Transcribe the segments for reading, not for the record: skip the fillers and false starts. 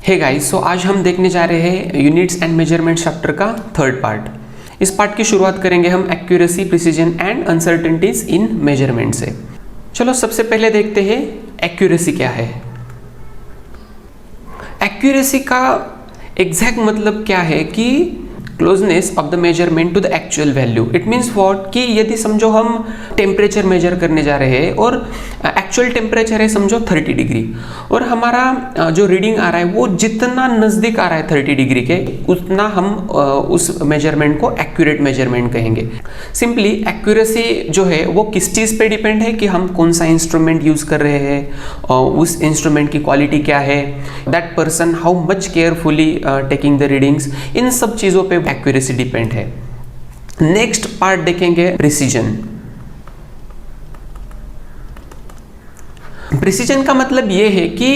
Hey guys, सो आज हम देखने जा रहे हैं यूनिट्स एंड मेजरमेंट चैप्टर का थर्ड पार्ट। इस पार्ट की शुरुआत करेंगे हम accuracy, precision and uncertainties in measurement से। चलो सबसे पहले देखते हैं एक्यूरेसी क्या है। एक्यूरेसी का एग्जैक्ट मतलब क्या है कि closeness of the measurement to the actual value. It means what कि यदि समझो हम टेम्परेचर मेजर करने जा रहे हैं और एक्चुअल टेम्परेचर है समझो 30 डिग्री और हमारा जो रीडिंग आ रहा है वो जितना नज़दीक आ रहा है 30 डिग्री के उतना हम उस मेजरमेंट को एक्यूरेट मेजरमेंट कहेंगे। सिंपली एक्यूरेसी जो है वो किस चीज़ पे डिपेंड है कि हम कौन सा इंस्ट्रूमेंट यूज़ कर रहे हैं, उस इंस्ट्रूमेंट की क्वालिटी क्या है, that person how much carefully taking the readings, इन सब चीज़ों पे एक्यूरेसी डिपेंड है। नेक्स्ट पार्ट देखेंगे प्रिसीजन। प्रिसीजन का मतलब ये है कि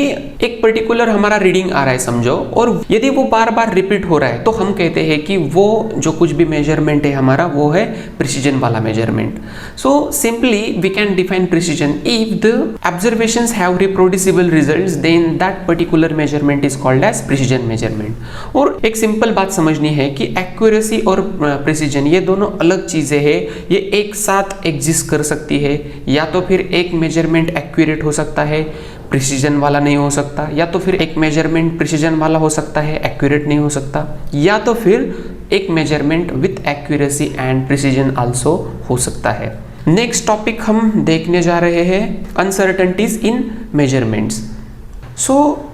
एक पर्टिकुलर हमारा रीडिंग आ रहा है समझो, और यदि वो बार बार रिपीट हो रहा है तो हम कहते हैं कि वो जो कुछ भी मेजरमेंट है हमारा वो है प्रिसीजन वाला measurement. So simply we can define precision if the observations have reproducible results then that particular measurement is called as precision measurement. और एक सिंपल बात समझनी है कि एक्यूरेसी और प्रिसीजन ये दोनों अलग चीजें हैं, ये एक साथ एग्जिस्ट कर सकती है। या तो फिर एक मेजरमेंट एक्यूरेट हो सकता है, प्रिसीजन वाला नहीं हो सकता, या तो फिर एक मेजरमेंट प्रिसीजन वाला हो सकता है, एक्यूरेट नहीं हो सकता, या तो फिर एक measurement with accuracy and precision also हो सकता है। नेक्स्ट टॉपिक हम देखने जा रहे हैं अनसर्टेनिटीज इन मेजरमेंट्स। सो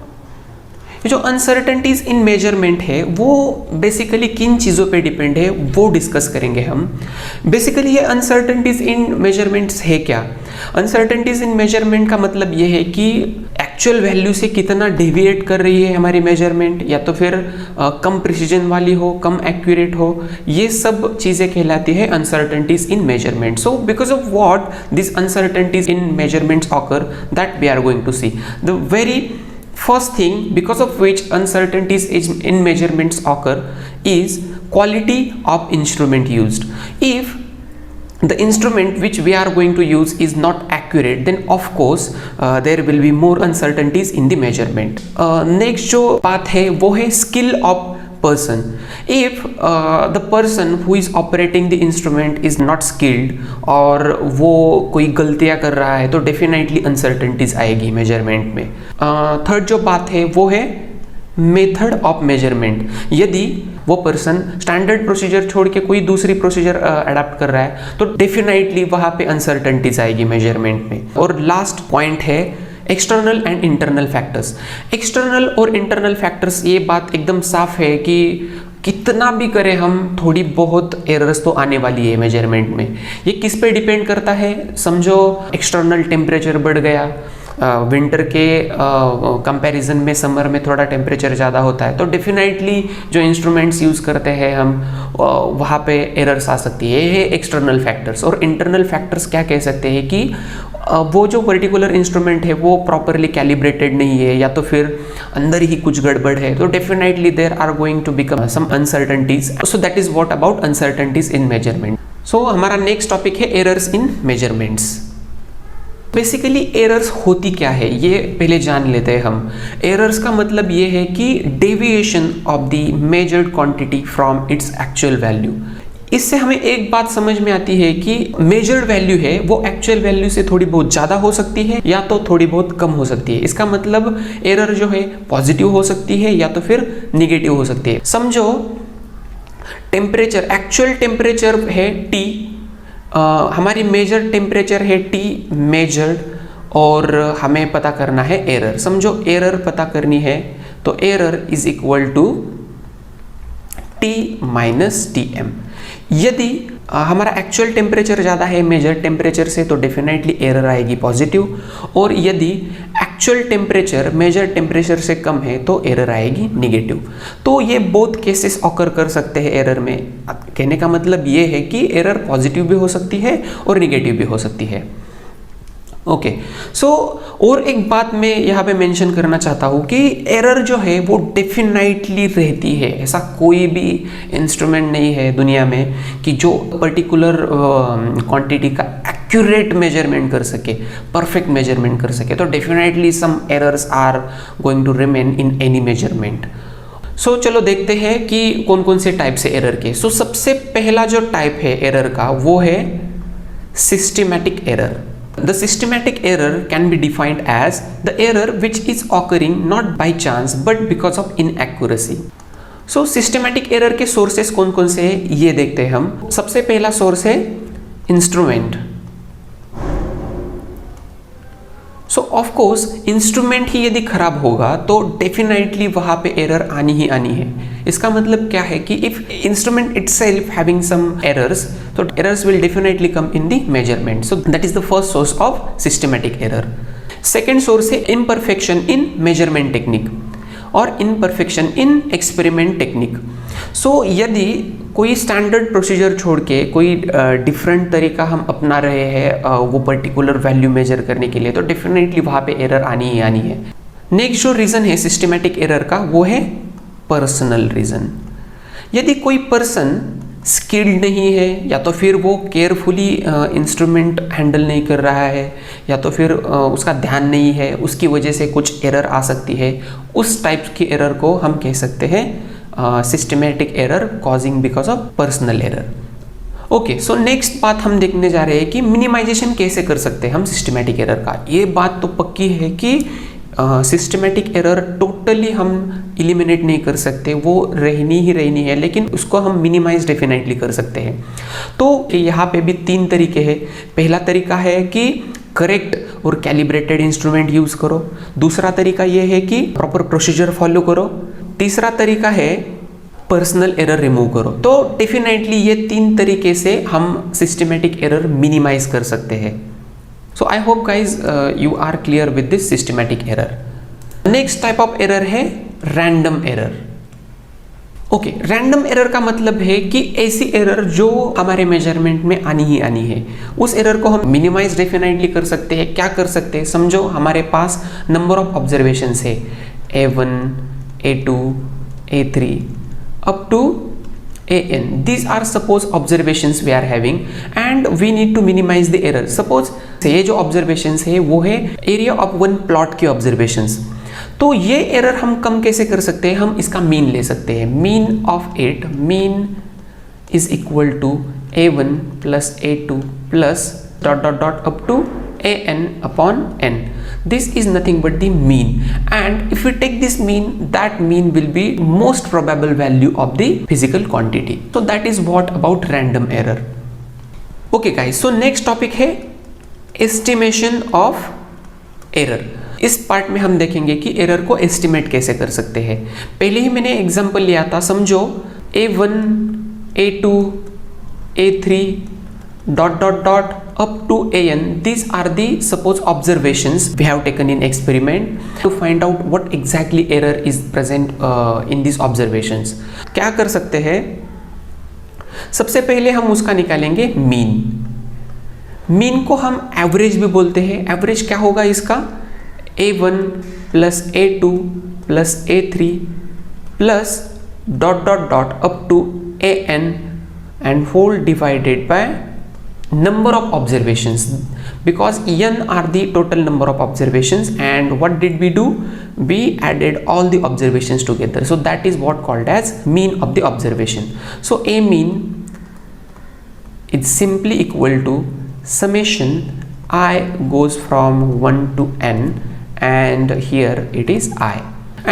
जो अनसर्टेनिटीज इन मेजरमेंट है वो बेसिकली किन चीज़ों पे डिपेंड है वो डिस्कस करेंगे हम। बेसिकली ये अनसर्टेनिटीज इन मेजरमेंट्स है क्या? अनसर्टेनिटीज इन मेजरमेंट का मतलब ये है कि एक्चुअल वैल्यू से कितना डेविएट कर रही है हमारी मेजरमेंट, या तो फिर कम प्रिसीजन वाली हो, कम एक्यूरेट हो, ये सब चीज़ें कहलाती है uncertainties in measurement. So because of what this uncertainties in measurements occur, that we are going to see. The very first thing because of which uncertainties in measurements occur is quality of instrument used. If the instrument which we are going to use is not accurate, then of course there will be more uncertainties in the measurement. Next जो बात है वो है skill of person. If the person who is operating the instrument is not skilled और वो कोई गलतियाँ कर रहा है तो definitely uncertainties आएगी measurement में। थर्ड जो बात है वो है मेथड ऑफ मेजरमेंट। यदि वो पर्सन स्टैंडर्ड प्रोसीजर छोड़ के कोई दूसरी प्रोसीजर अडॉप्ट कर रहा है तो डेफिनेटली वहाँ पे अनसर्टेनिटीज आएगी मेजरमेंट में। और लास्ट पॉइंट है external and internal factors. External और इंटरनल फैक्टर्स ये बात एकदम साफ है कि कितना भी करें हम थोड़ी बहुत एरर्स तो आने वाली है मेजरमेंट में। ये किस पे डिपेंड करता है? समझो एक्सटर्नल टेम्परेचर बढ़ गया, विंटर के कंपैरिजन में समर में थोड़ा टेम्परेचर ज़्यादा होता है तो डेफिनेटली जो इंस्ट्रूमेंट्स यूज़ करते हैं हम वहाँ पे एरर्स आ सकती है। ये है एक्सटर्नल फैक्टर्स। और इंटरनल फैक्टर्स क्या कह सकते हैं कि वो जो पर्टिकुलर इंस्ट्रूमेंट है वो प्रॉपरली कैलिब्रेटेड नहीं है, या तो फिर अंदर ही कुछ गड़बड़ है, तो definitely there are going to become some uncertainties. So that is what about uncertainties in measurement. So हमारा नेक्स्ट टॉपिक है errors in measurements. Basically errors होती क्या है ये पहले जान लेते हैं हम। एरर्स का मतलब ये है कि deviation of the measured quantity from its actual value. इससे हमें एक बात समझ में आती है कि मेजर्ड वैल्यू है वो एक्चुअल वैल्यू से थोड़ी बहुत ज़्यादा हो सकती है या तो थोड़ी बहुत कम हो सकती है। इसका मतलब एरर जो है पॉजिटिव हो सकती है या तो फिर निगेटिव हो सकती है। समझो टेम्परेचर, एक्चुअल टेम्परेचर है T, हमारी मेजर टेम्परेचर है T मेजर्ड, और हमें पता करना है एरर। समझो एरर पता करनी है तो error is equal to T minus Tm। यदि हमारा एक्चुअल टेम्परेचर ज़्यादा है मेजर टेम्परेचर से तो डेफिनेटली एरर आएगी पॉजिटिव, और यदि एक्चुअल टेम्परेचर मेजर टेम्परेचर से कम है तो एरर आएगी निगेटिव। तो ये बोथ केसेस ऑकर कर सकते हैं एरर में। कहने का मतलब ये है कि एरर पॉजिटिव भी हो सकती है और निगेटिव भी हो सकती है। ओके, सो और एक बात मैं यहाँ पे मेंशन करना चाहता हूँ कि एरर जो है वो डेफिनेटली रहती है। ऐसा कोई भी इंस्ट्रूमेंट नहीं है दुनिया में कि जो पर्टिकुलर क्वांटिटी का एक्यूरेट मेजरमेंट कर सके, परफेक्ट मेजरमेंट कर सके, तो definitely some errors are going to remain in any measurement. So चलो देखते हैं कि कौन कौन से टाइप से एरर के। सो सबसे पहला जो टाइप है एरर का वो है systematic error. The systematic error can be defined as the error which is occurring not by chance but because of inaccuracy. So systematic error के sources कौन कौन से हैं ये देखते हैं हम। सबसे पहला source है instrument। So of course instrument ही यदि खराब होगा तो डेफिनेटली वहां पे एरर आनी ही आनी है। इसका मतलब क्या है कि if instrument itself having some errors, तो errors will definitely come in the measurement. So that is the first source of systematic error. Second source है इम्परफेक्शन इन मेजरमेंट टेक्निक और imperfection in experiment technique. So यदि कोई standard procedure छोड़ के कोई different तरीका हम अपना रहे हैं वो पर्टिकुलर वैल्यू मेजर करने के लिए, तो डेफिनेटली वहाँ पे एरर आनी ही आनी है। नेक्स्ट जो रीज़न है सिस्टमैटिक एरर का वो है पर्सनल रीज़न। यदि कोई पर्सन स्किल्ड नहीं है या तो फिर वो केयरफुली इंस्ट्रूमेंट हैंडल नहीं कर रहा है या तो फिर उसका ध्यान नहीं है, उसकी वजह से कुछ एरर आ सकती है, उस टाइप की एरर को हम कह सकते हैं systematic error causing because of personal error. Okay, so next बात हम देखने जा रहे हैं कि मिनिमाइजेशन कैसे कर सकते हैं हम सिस्टमैटिक एरर का। ये बात तो पक्की है कि सिस्टमैटिक एरर टोटली हम इलिमिनेट नहीं कर सकते, वो रहनी ही रहनी है, लेकिन उसको हम मिनिमाइज डेफिनेटली कर सकते हैं। तो यहाँ पे भी तीन तरीके हैं। पहला तरीका है कि करेक्ट और कैलिब्रेटेड इंस्ट्रूमेंट यूज़ करो। दूसरा तरीका ये है कि प्रॉपर प्रोसीजर फॉलो करो। तीसरा तरीका है पर्सनल एरर रिमूव करो। तो डेफिनेटली ये तीन तरीके से हम सिस्टमैटिक एरर मिनिमाइज कर सकते हैं। So I hope guys you are clear with this systematic error. Next type of error है random error. Okay, random error का मतलब है कि ऐसी एरर जो हमारे मेजरमेंट में आनी ही आनी है, उस एरर को हम मिनिमाइज डेफिनेटली कर सकते हैं। क्या कर सकते हैं, समझो हमारे पास नंबर ऑफ ऑब्जर्वेशंस है A1, A2, A3 up to AN. These are suppose observations we are having and we need to minimize the error. Suppose ये जो observations है वो है area of one plot की observations। तो ये एरर हम कम कैसे कर सकते हैं, हम इसका मीन ले सकते हैं। Mean of it, mean is equal to A1 plus A2 plus dot dot dot up to AN upon N. This is nothing but the mean, and if we take this mean, that mean will be most probable value of the physical quantity. So that is what about random error. Okay guys, so next topic है estimation of error. इस part में हम देखेंगे कि error को estimate कैसे कर सकते हैं। पहले ही मैंने एग्जांपल लिया था, समझो A1, A2, A3 dot dot dot up to AN. These are the suppose observations we have taken in experiment to find out what exactly error is present in these observations. क्या कर सकते हैं, सबसे पहले हम उसका निकालेंगे मीन। मीन को हम एवरेज भी बोलते हैं। एवरेज क्या होगा इसका, A1 plus A2 plus A3 plus dot dot dot up to AN and whole divided by number of observations, because n are the total number of observations, and what did we do, we added all the observations together, so that is what called as mean of the observation. So a mean is simply equal to summation I goes from 1 to n, and here it is I,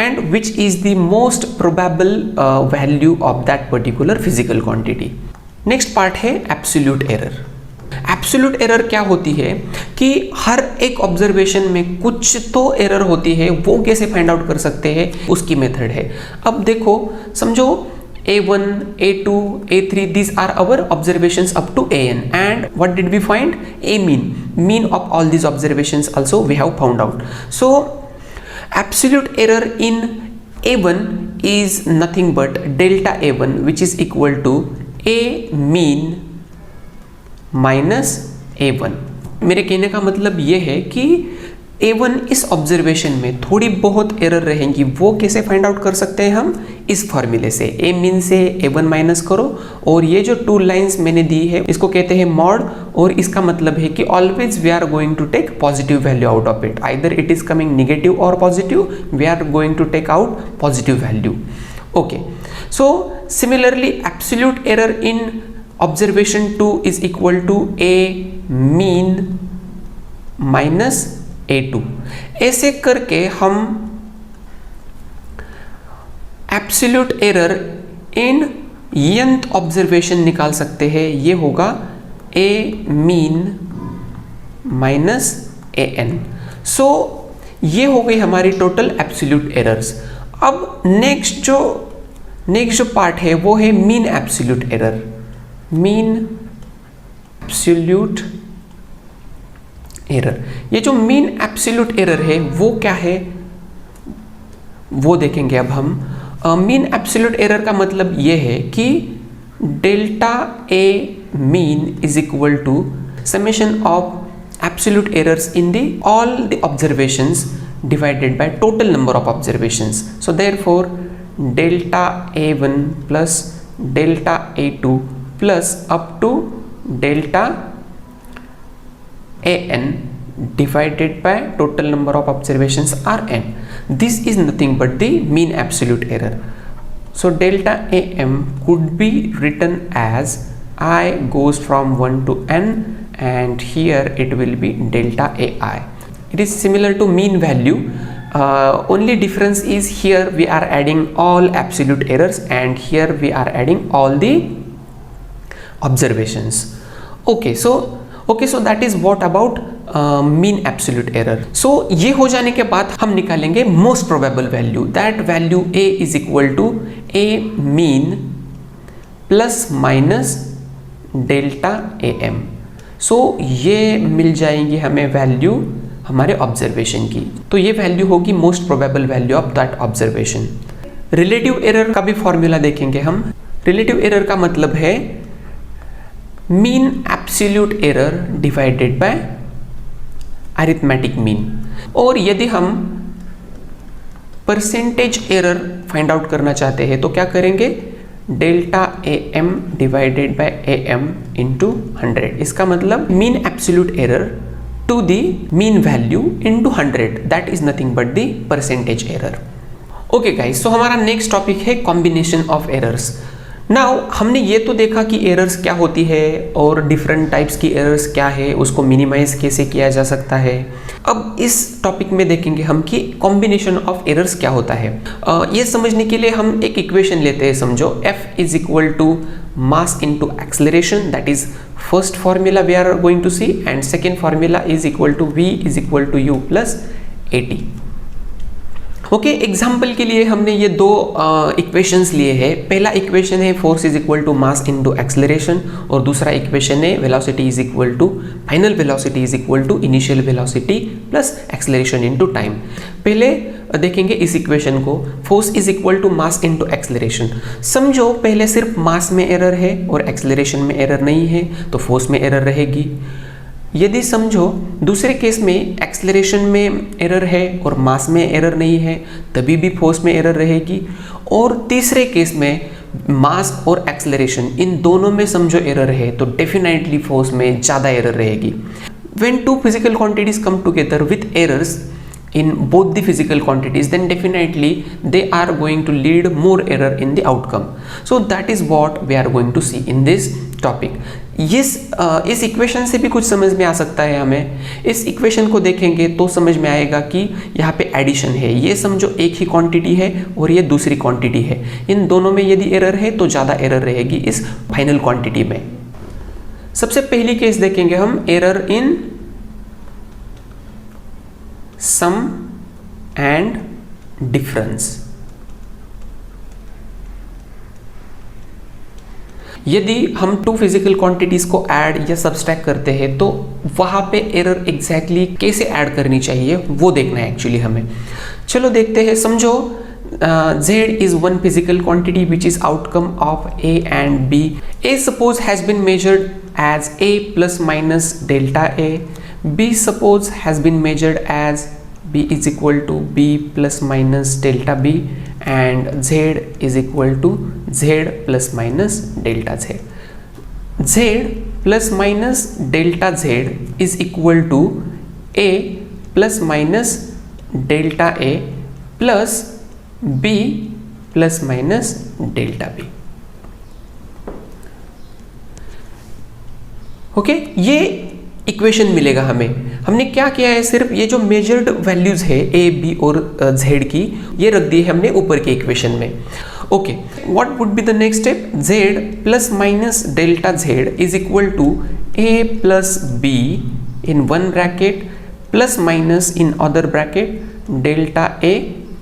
and which is the most probable value of that particular physical quantity. Next part है absolute error. Absolute error क्या होती है कि हर एक observation में कुछ तो error होती है, वो कैसे फाइंड आउट कर सकते हैं, उसकी मेथड है। अब देखो, समझो A1, A2, A3, these are our observations up to AN, and what did we find, A mean of all these observations also we have found out. So absolute error in A1 is nothing but delta A1, which is equal to A mean minus A1। मेरे कहने का मतलब ये है कि A1 इस observation में थोड़ी बहुत एरर रहेंगी, वो कैसे फाइंड आउट कर सकते हैं हम? इस फॉर्मूले से A मीन से A1 माइनस करो, और ये जो 2 लाइंस मैंने दी है इसको कहते हैं मॉड, और इसका मतलब है कि always we are going to take positive value out of it, either it is coming negative और positive, we are going to take out positive value. Okay, so similarly absolute error in observation 2 is equal to A mean minus A2. ऐसे करके हम absolute error in nth observation निकाल सकते हैं. ये होगा A mean minus AN. So ये हो गई हमारी टोटल एब्सोल्यूट एरर्स. अब नेक्स्ट जो पार्ट है वो है mean absolute error. Mean absolute error, ये जो मीन एब्सोल्यूट एरर है वो क्या है वो देखेंगे अब हम. मीन एब्सोल्यूट एरर का मतलब ये है कि delta A mean is equal to summation of absolute errors in the all the observations divided by total number of observations. So therefore delta A1 plus delta A2 plus up to delta AN divided by total number of observations Rn. This is nothing but the mean absolute error. So delta AM could be written as I goes from 1 to n, and here it will be delta AI. It is similar to mean value. Only difference is here we are adding all absolute errors and here we are adding all the observations. Okay, so that is what about mean absolute error. So ये हो जाने के बाद हम निकालेंगे most probable value. That value A is equal to A mean plus minus delta AM. So ये मिल जाएंगी हमें वैल्यू हमारे ऑब्जर्वेशन की. तो ये वैल्यू होगी most probable value of that observation. Relative error का भी फॉर्मूला देखेंगे हम. रिलेटिव एरर का मतलब है mean absolute error divided by arithmetic mean. और यदि हम परसेंटेज एरर फाइंड आउट करना चाहते हैं तो क्या करेंगे? Delta AM divided by AM into 100. इसका मतलब mean absolute error to the mean value into 100, that is nothing but the percentage error. Okay guys, so हमारा नेक्स्ट टॉपिक है कॉम्बिनेशन ऑफ एरर्स. नाउ हमने ये तो देखा कि एरर्स क्या होती है और डिफरेंट टाइप्स की एरर्स क्या है, उसको मिनिमाइज कैसे किया जा सकता है. अब इस टॉपिक में देखेंगे हम कि कॉम्बिनेशन ऑफ एरर्स क्या होता है. ये समझने के लिए हम एक इक्वेशन लेते हैं. समझो F is equal to mass into acceleration, that is first formula we are going to see, and second formula is equal to V is equal to U plus AT. Okay, example के लिए हमने ये दो equations लिए हैं. पहला equation है force is equal to mass into acceleration, और दूसरा इक्वेशन है velocity is equal to final velocity is equal to initial velocity plus acceleration into time. पहले देखेंगे इस इक्वेशन को, force is equal to mass into acceleration. समझो पहले सिर्फ मास में एरर है और एक्सेलरेशन में एरर नहीं है, तो फोर्स में एरर रहेगी. यदि समझो दूसरे केस में एक्सेलरेशन में एरर है और मास में एरर नहीं है, तभी भी फोर्स में एरर रहेगी. और तीसरे केस में मास और एक्सेलरेशन इन दोनों में समझो एरर है, तो डेफिनेटली फोर्स में ज़्यादा एरर रहेगी. When two physical quantities come together with errors in both the physical quantities, then definitely they are going to lead more error in the outcome. So that is what we are going to see in this topic. इस equation से भी कुछ समझ में आ सकता है हमें. इस इक्वेशन को देखेंगे तो समझ में आएगा कि यहाँ पे एडिशन है. ये समझो एक ही क्वांटिटी है और ये दूसरी क्वांटिटी है. इन दोनों में यदि एरर है तो ज़्यादा एरर रहेगी इस फाइनल क्वांटिटी में. सबसे पहली केस देखेंगे हम, error in sum and difference. यदि हम टू फिजिकल क्वांटिटीज को ऐड या सब्सट्रैक्ट करते हैं तो वहां पे एरर एग्जैक्टली कैसे ऐड करनी चाहिए वो देखना है एक्चुअली हमें. चलो देखते हैं. समझो Z is one physical quantity which is outcome of A and B. A suppose has been measured as A plus minus delta A, B suppose has been measured as B is equal to B plus minus delta B and Z is equal to Z plus minus delta Z. Z plus minus delta Z is equal to A plus minus delta A plus B plus minus delta B. Okay, ये equation मिलेगा हमें। हमने क्या किया है, सिर्फ ये जो मेजर्ड वैल्यूज है ए बी और जेड की, ये रख दी है हमने ऊपर के इक्वेशन में। Okay, what would be the next step? Z plus minus delta Z is equal to A plus B in one bracket plus minus in other bracket delta A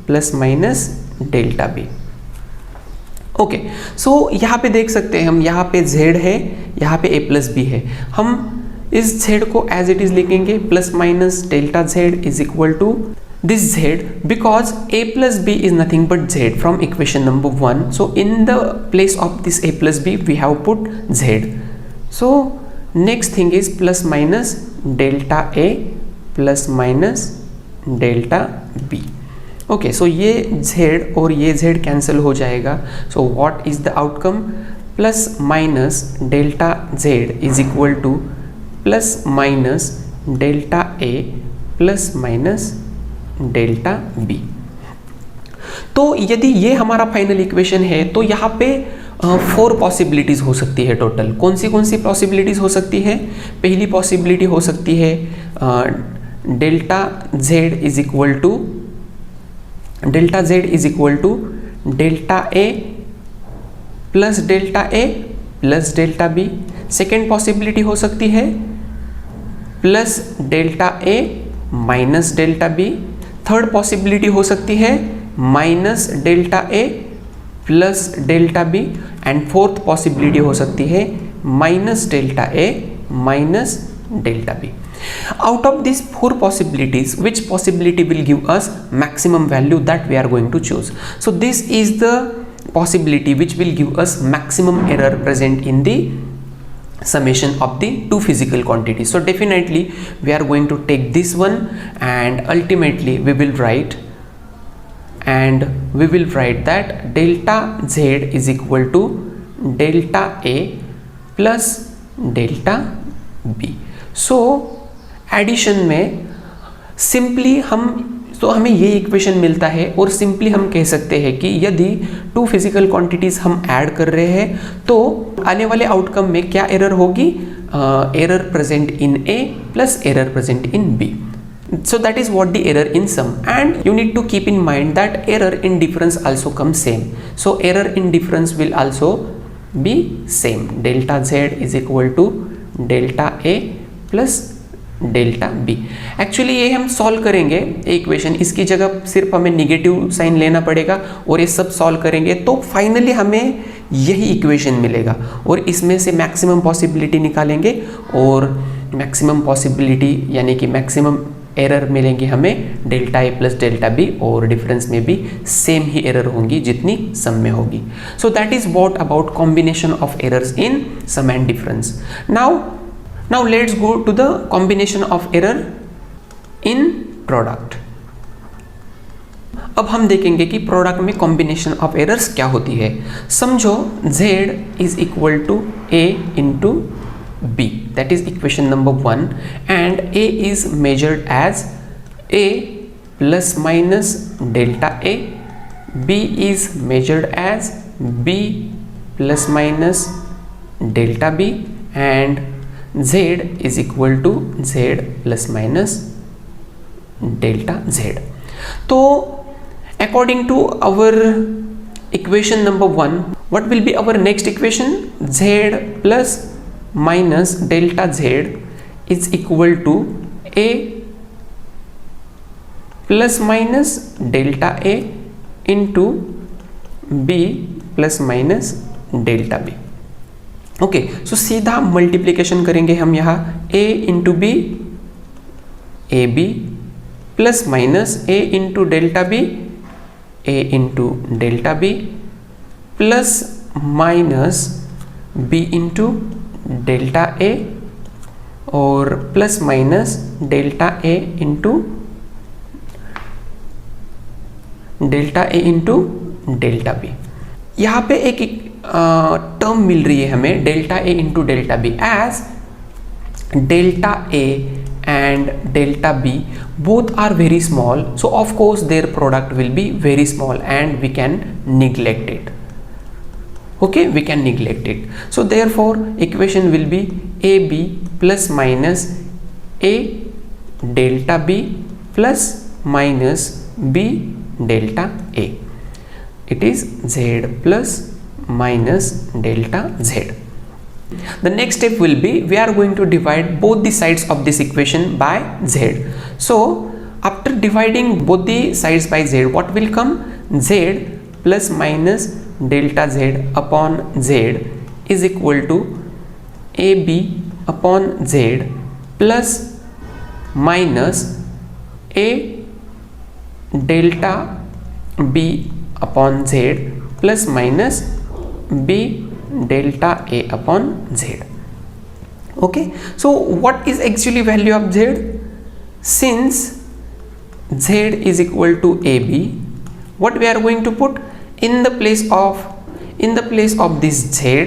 plus minus delta B. Okay, so यहाँ पे देख सकते हैं हम, यहाँ पे z है, यहाँ पे a प्लस बी है। हम इस z को एज इट इज लिखेंगे plus minus delta z is equal to this z because a plus B is nothing but z from equation number 1. So in the place of this a plus B we have put z. So next thing is plus minus delta a plus minus delta b. Okay, so ये z और ये z cancel हो जाएगा. So what is the outcome? Plus minus delta z is equal two plus minus delta a plus minus delta b. तो यदि ये हमारा final equation है तो यहाँ पे 4 पॉसिबिलिटीज हो सकती है टोटल. कौन सी पॉसिबिलिटीज हो सकती है? पहली पॉसिबिलिटी हो सकती है delta z is equal to delta a plus delta a plus delta b. Second possibility हो सकती है plus delta a minus delta b. Third possibility हो सकती है minus delta a plus delta b. And fourth possibility हो सकती है minus delta a minus delta b. Out of these 4 possibilities, which possibility will give us maximum value that we are going to choose? So this is the possibility which will give us maximum error present in the summation of the two physical quantities. So definitely we are going to take this one, and ultimately we will write that delta z is equal to delta a plus delta b. So addition में simply हमें ये equation मिलता है, और simply हम कह सकते हैं कि यदि 2 फिजिकल क्वांटिटीज हम ऐड कर रहे हैं तो आने वाले आउटकम में क्या एरर होगी? Error present in a plus error present in b. So that is what the error in sum, and you need to keep in mind that error in difference also comes same. So error in difference will also be same. Delta z is equal to delta a plus delta b. Actually ये हम solve करेंगे equation, इसकी जगह सिर्फ हमें negative sign लेना पड़ेगा और ये सब सॉल्व करेंगे तो फाइनली हमें यही इक्वेशन मिलेगा, और इसमें से मैक्सिमम पॉसिबिलिटी निकालेंगे और मैक्सिमम पॉसिबिलिटी यानी कि मैक्सिमम एरर मिलेंगे हमें delta A plus delta B, और डिफरेंस में भी सेम ही एरर होंगी जितनी सम में होगी. So that is what about combination of errors in sum and difference. Now let's go to the combination of error in product. अब हम देखेंगे कि प्रोडक्ट में कॉम्बिनेशन ऑफ एरर्स क्या होती है. समझो z is equal to a into b, that is equation number 1, and a is measured as a plus minus delta a, b is measured as b plus minus delta b, and z is equal to z plus minus delta z. तो according to our equation number 1, what will be our next equation? Z plus minus delta z is equal to a plus minus delta a into b plus minus delta b. Okay, so सीधा multiplication करेंगे हम यहाँ a into B A B plus minus a into delta B a into delta B plus minus b into delta a और plus minus delta A into delta B. यहाँ पे एक term मिल रही है हमें delta A into delta B, as delta A and delta b both are very small, so of course their product will be very small and we can neglect it. Okay, we can neglect it. So therefore equation will be ab plus minus a delta b plus minus b delta a. It is z plus minus delta z. The next step will be we are going to divide both the sides of this equation by z. So after dividing both the sides by z, what will come? Z plus minus delta z upon z is equal to ab upon z plus minus a delta b upon z plus minus b delta a upon z. Okay, so what is actually value of z? Since z is equal to ab, what we are going to put in the place of this z,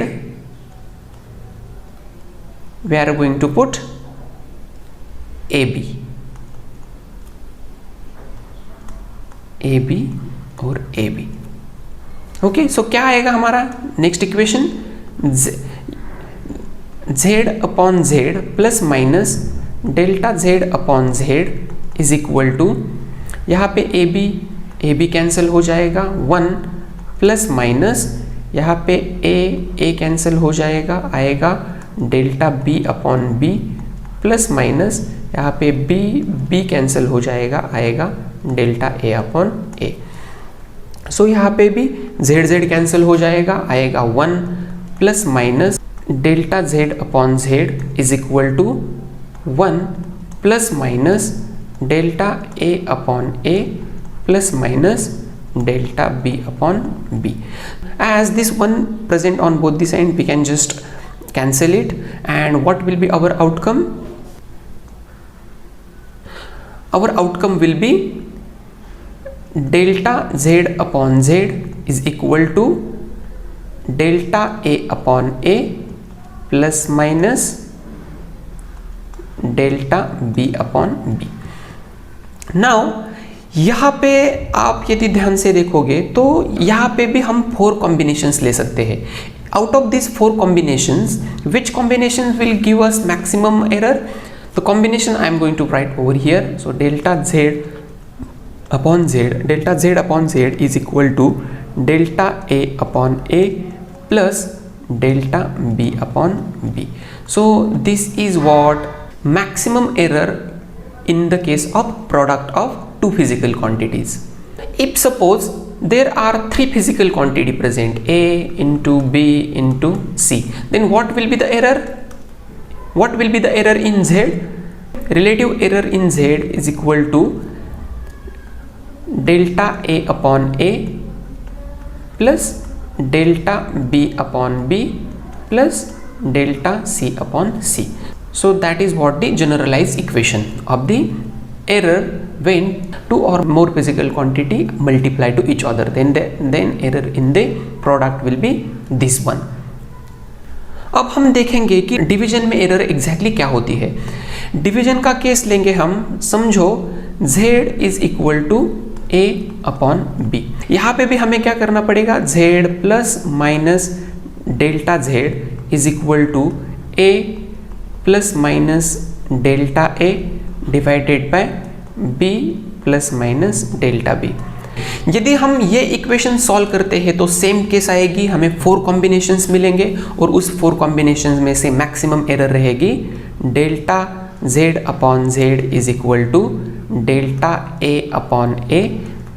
we are going to put ab और ab. Okay, so क्या आएगा हमारा next equation? z upon z plus minus delta z upon z is equal to, यहाँ पे A B cancel हो जाएगा, 1 plus minus यहाँ पे ए कैंसिल हो जाएगा, आएगा delta b upon b plus minus यहाँ पे b कैंसिल हो जाएगा, आएगा delta a upon a. So यहाँ पे भी z कैंसिल हो जाएगा, आएगा 1 plus minus delta z upon z is equal to 1 plus minus delta a upon a plus minus delta b upon b. As this 1 present on both the sides, we can just cancel it, and what will be our outcome? Our outcome will be delta z upon z is equal to delta a upon a plus minus delta b upon b. Now यहाँ पे आप यदि ध्यान से देखोगे तो यहाँ पे भी हम 4 कॉम्बिनेशंस ले सकते हैं. Out of this 4 combinations, which combination will give us maximum error? The combination I am going to write over here. So delta z upon z, delta z upon z is equal to delta a upon a plus delta b upon b. So this is what maximum error in the case of product of two physical quantities. If suppose there are 3 physical quantity present, a into b into c, then what will be the error? What will be the error in z? Relative error in z is equal to delta a upon a plus delta b upon b plus delta c upon c. So that is what the generalized equation of the error when 2 or more physical quantity multiply to each other, then error in the product will be this one. अब हम देखेंगे कि division में error exactly क्या होती है. Division का case लेंगे हम. समझो z is equal to a upon b. यहाँ पे भी हमें क्या करना पड़ेगा? z plus minus delta z is equal to a plus minus delta a by बाय b plus minus delta b. यदि हम ये इक्वेशन सॉल्व करते हैं तो सेम केस आएगी, हमें 4 कॉम्बिनेशंस मिलेंगे और उस 4 कॉम्बिनेशंस में से मैक्सिमम एरर रहेगी delta z upon z is equal to delta a upon a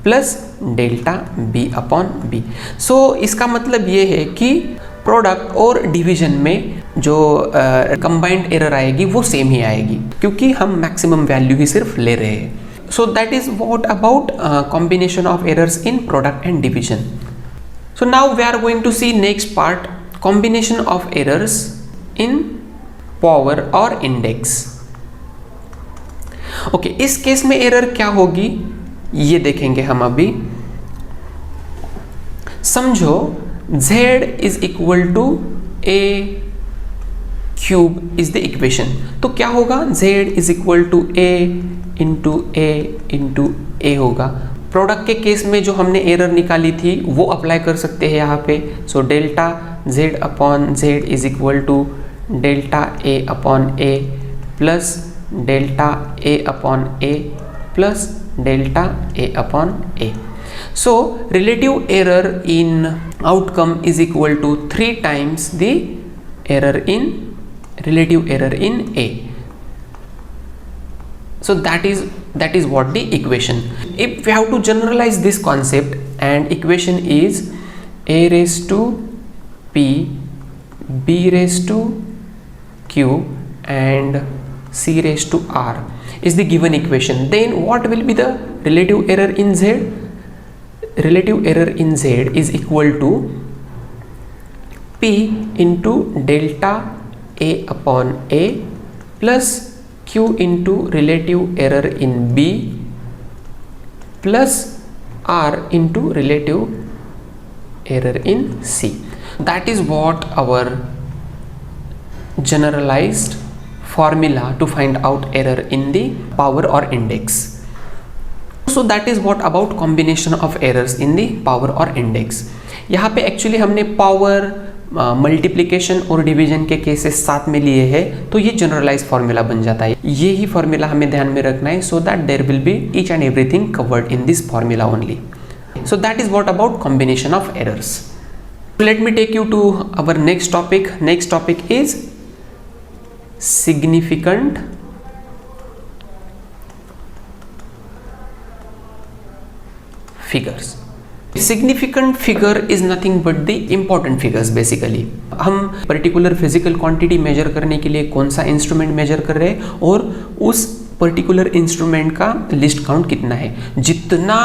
plus delta b upon b. So इसका मतलब ये है कि प्रोडक्ट और डिवीजन में जो कंबाइंड एरर आएगी वो सेम ही आएगी, क्योंकि हम मैक्सिमम वैल्यू ही सिर्फ ले रहे हैं. So that is what about combination of errors in product and division. So now we are going to see next part, combination of errors in power और इंडेक्स। ओके, इस case में error क्या होगी ये देखेंगे हम अभी। समझो z is equal to a cube is the equation, तो क्या होगा, z is equal to a into a होगा। प्रोडक्ट के केस में जो हमने एरर निकाली थी वो अप्लाई कर सकते हैं यहाँ पे। So delta z upon z is equal to delta a upon a plus delta a upon a plus delta a upon a। So relative error in outcome is equal to 3 times the relative error in A. So that is what the equation. If we have to generalize this concept, and equation is a raised to p b raised to q and c raised to r is the given equation, then what will be the relative error in Z? Relative error in Z is equal to P into delta A upon A plus Q into relative error in B plus R into relative error in C. That is what our generalized formula to find out error in the power or index. So that is what about combination of errors in the power or index. यहाँ पे actually हमने power, multiplication और division के cases साथ में लिए हैं, तो ये जनरलाइज फॉर्मूला बन जाता है। ये ही फॉर्मूला हमें ध्यान में रखना है, so that there will be each and everything covered in this formula only. So that is what about combination of errors. Let me take you to our next topic. Next topic is significant figures. Significant figure is nothing but the important figures basically. हम particular physical quantity major करने के लिए कौन सा instrument major कर रहे हैं और उस पर्टिकुलर इंस्ट्रूमेंट का लिस्ट काउंट कितना है। जितना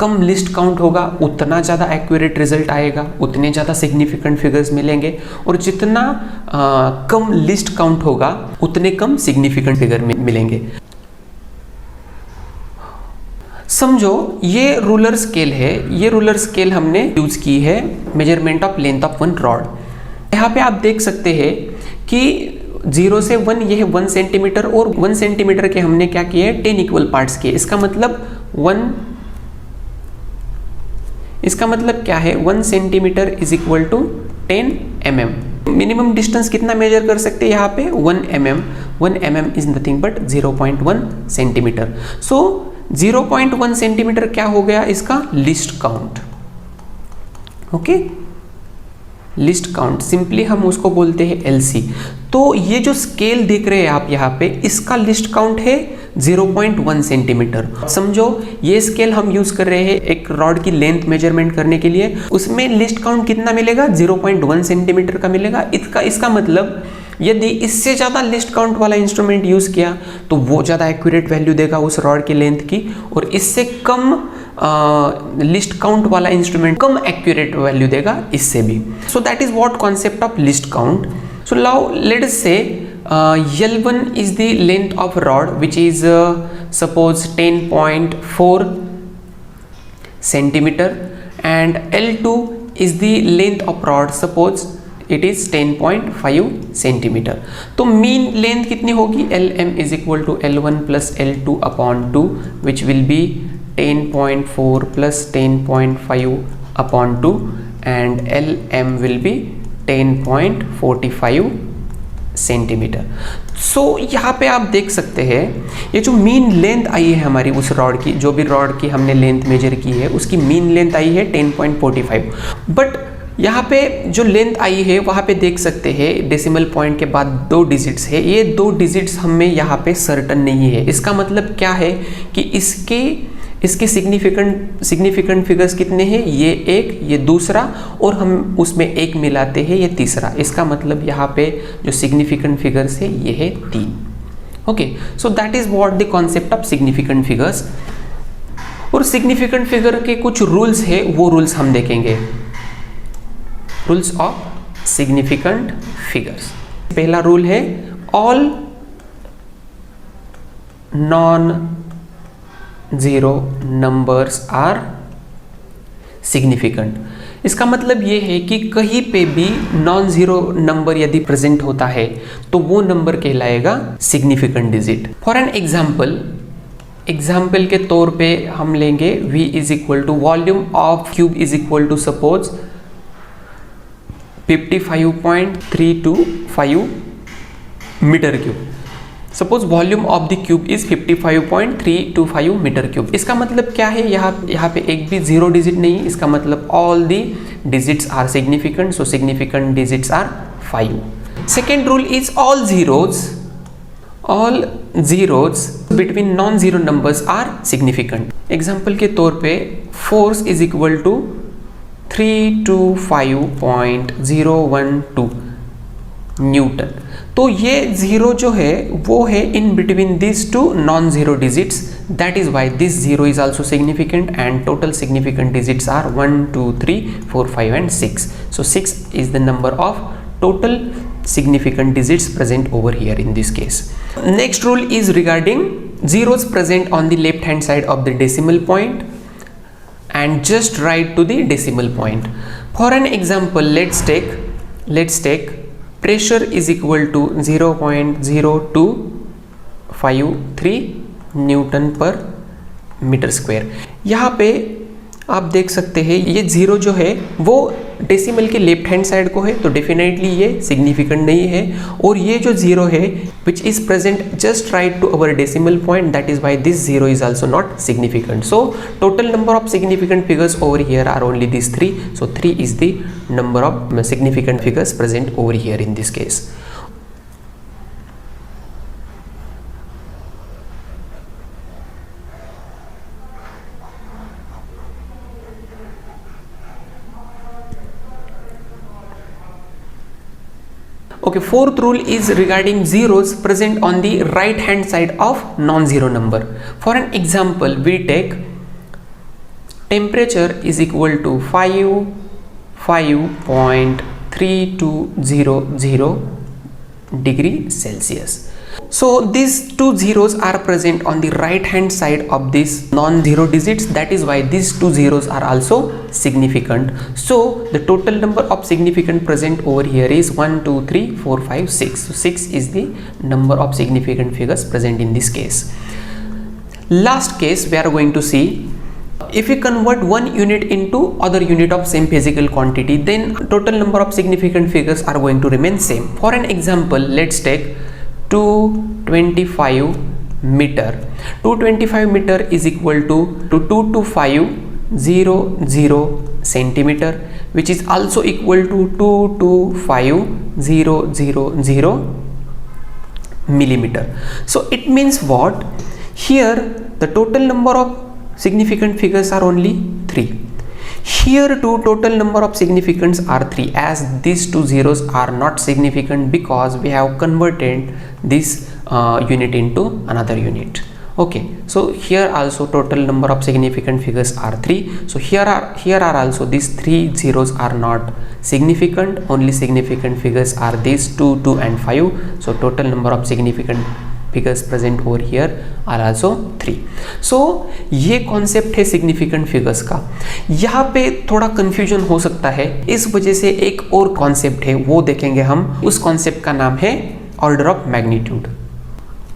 कम लिस्ट काउंट होगा उतना ज़्यादा एक्यूरेट रिजल्ट आएगा, उतने ज़्यादा सिग्निफिकेंट फिगर्स मिलेंगे, और जितना कम लिस्ट काउंट होगा उतने कम सिग्निफिकेंट फिगर मिलेंगे। समझो ये रूलर स्केल है, ये रूलर स्केल हमने यूज की है measurement of length of one rod. यहाँ पे आप देख सकते हैं कि 0 से 1 ये है 1 सेंटीमीटर, और 1 सेंटीमीटर के हमने क्या किए, 10 इक्वल पार्ट्स किए। इसका मतलब क्या है, 1 centimetre is equal to 10 mm। Minimum distance कितना मेजर कर सकते हैं यहाँ पे, 1 mm। 1 mm is nothing but 0.1 centimetre. So 0.1 centimetre क्या हो गया, इसका least count. Okay, least count simply हम उसको बोलते हैं LC। तो ये जो स्केल देख रहे हैं आप यहाँ पे, इसका लिस्ट काउंट है 0.1 सेंटीमीटर। समझो ये स्केल हम यूज कर रहे हैं एक रॉड की लेंथ मेजरमेंट करने के लिए, उसमें लिस्ट काउंट कितना मिलेगा, 0.1 सेंटीमीटर का मिलेगा। इसका मतलब यदि इससे ज़्यादा लिस्ट काउंट वाला इंस्ट्रूमेंट यूज़ किया तो वो ज़्यादा एक्यूरेट वैल्यू देगा उस रॉड की लेंथ की, और इससे कम लिस्ट काउंट वाला इंस्ट्रूमेंट कम एक्यूरेट वैल्यू देगा इससे भी। सो that is what concept of list count. So now let us से L1 is the length of rod which is suppose 10.4 centimeter, and L2 is the length of rod, suppose it is 10.5 centimetre. तो mean length कितनी होगी, LM is equal to L1 plus L2 upon 2 which will be 10.4 plus 10.5 upon 2 and LM will be 10.45 centimetre. So यहाँ पे आप देख सकते हैं ये जो मीन लेंथ आई है हमारी उस रॉड की, जो भी रॉड की हमने लेंथ मेजर की है उसकी मीन लेंथ आई है 10.45, बट यहाँ पे जो लेंथ आई है वहाँ पे देख सकते हैं डेसिमल पॉइंट के बाद 2 डिजिट्स है। ये 2 डिजिट्स हमें यहाँ पे सर्टन नहीं है। इसका मतलब क्या है कि इसके सिग्निफिकेंट फिगर्स कितने हैं, ये एक, ये दूसरा, और हम उसमें एक मिलाते हैं, ये तीसरा। इसका मतलब यहाँ पे जो सिग्निफिकेंट फिगर्स है ये है 3। Okay, so that is what the concept of significant figures. और सिग्निफिकेंट फिगर के कुछ रूल्स है, वो रूल्स हम देखेंगे। Rules of significant figures. पहला रूल है all non zero numbers are significant. इसका मतलब ये है कि कहीं पे भी नॉन जीरो नंबर यदि प्रेजेंट होता है तो वो नंबर कहलाएगा significant digit. For an example के तौर पे हम लेंगे v is equal to volume of cube is equal to suppose 55.325 metre cube. Suppose volume of the cube is 55.325 metre cube. इसका मतलब क्या है, यहाँ पे एक भी जीरो डिजिट नहीं, इसका मतलब all the digits are significant, so significant digits are 5। Second rule is all zeros between non zero numbers are significant. Example के तौर पे force is equal to 325.012 newton. तो ये जीरो जो है वो है in between this two non zero digits, that is why this zero is also significant and total significant digits are 1 2 3 4 5 and 6. So 6 is the number of total significant digits present over here in this case. Next rule is regarding zeros present on the left hand side of the decimal point and just write to the decimal point. For an example, let's take pressure is equal to 0.0253 Newton पर metre square. यहाँ पे आप देख सकते हैं ये zero जो है वो डेसिमल के लेफ्ट हैंड साइड को है, तो डेफिनेटली ये सिग्निफिकेंट नहीं है। और ये जो जीरो है which is present just right to our decimal point, that is why this zero is also not significant. So total number of significant figures over here are only this 3. So 3 is the number of significant figures present over here in this case. Okay, fourth rule is regarding zeros present on the right hand side of non-zero number. For an example, we take temperature is equal to 5.3200 degree Celsius. So these two zeros are present on the right hand side of this non-zero digits, that is why these two zeros are also significant. So the total number of significant present over here is 1 2 3 4 5 6. So 6 is the number of significant figures present in this case. Last case we are going to see, if we convert one unit into other unit of same physical quantity, then total number of significant figures are going to remain same. For an example, let's take 225 meter. 225 meter is equal to 22500 centimeter, which is also equal to 22500 millimeter. So it means what? Here the total number of significant figures are only 3. Here too total number of significants are 3, as these two zeros are not significant because we have converted this unit into another unit. Okay, so here also total number of significant figures are 3. So here are also these 3 zeros are not significant, only significant figures are these 2 2 and 5. So total number of significant figures present over here are also 3. So ये कॉन्सेप्ट है significant figures का. यहाँ पे थोड़ा confusion हो सकता है, इस वजह से एक और कॉन्सेप्ट है वो देखेंगे हम. उस कॉन्सेप्ट का नाम है order of magnitude.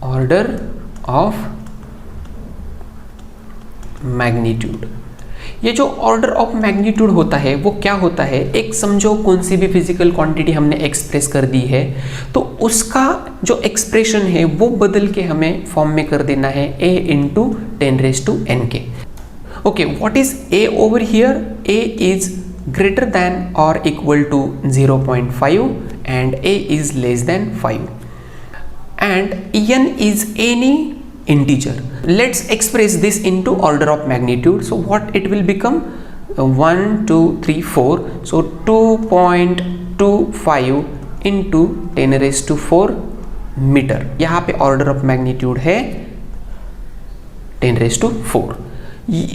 Order of magnitude. ये जो ऑर्डर ऑफ मैग्नीट्यूड होता है वो क्या होता है, एक समझो कौन सी भी फिजिकल क्वांटिटी हमने एक्सप्रेस कर दी है तो उसका जो एक्सप्रेशन है वो बदल के हमें फॉर्म में कर देना है a इंटू 10⁻n के. Okay, what is a over here? a is greater than और equal to 0.5 and a is less than 5 and n is any integer. Let's express this into order of magnitude. So what it will become? 1 2 3 4. So 2.25 into 10⁻4 metre. यहाँ पे order of magnitude है 10⁻4.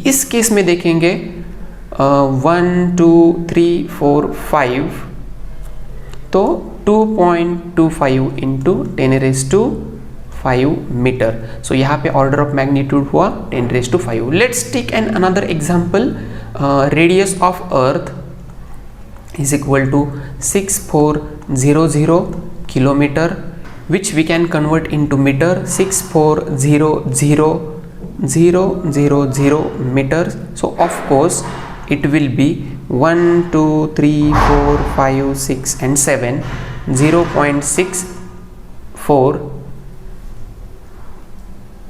इस case में देखेंगे 1 2 3 4 5 तो 2.25 into 10⁵ metre. सो यहाँ पे order of magnitude हुआ 10⁵. Let's take an another example. Radius of earth is equal to 6400 kilometer, which we can convert into meter. 6400,000 meters. So of course it will be 1 2 3 4 5 6 and 7.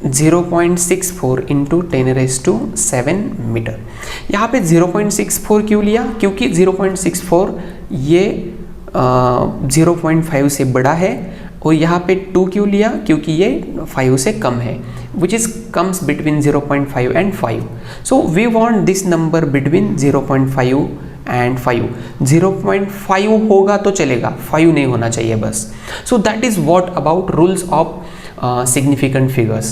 0.64 into 10⁵ metre. यहाँ पे 0.64 क्यों लिया? क्योंकि 0.64 ये 0.5 से बड़ा है, और यहाँ पे 2 क्यों लिया? क्योंकि ये 5 से कम है, which is comes between 0.5 and 5. So we want this number between 0.5 and 5. 0.5 होगा तो चलेगा, 5 नहीं होना चाहिए बस. So that is what about rules of significant figures.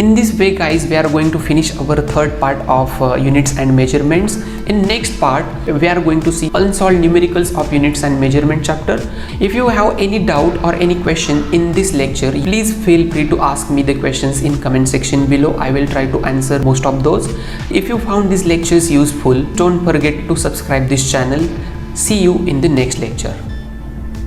In this way guys, we are going to finish our third part of units and measurements. In next part we are going to see unsolved numericals of units and measurement chapter. If you have any doubt or any question in this lecture, please feel free to ask me the questions in comment section below. I will try to answer most of those. If you found these lectures useful, don't forget to subscribe this channel. See you in the next lecture.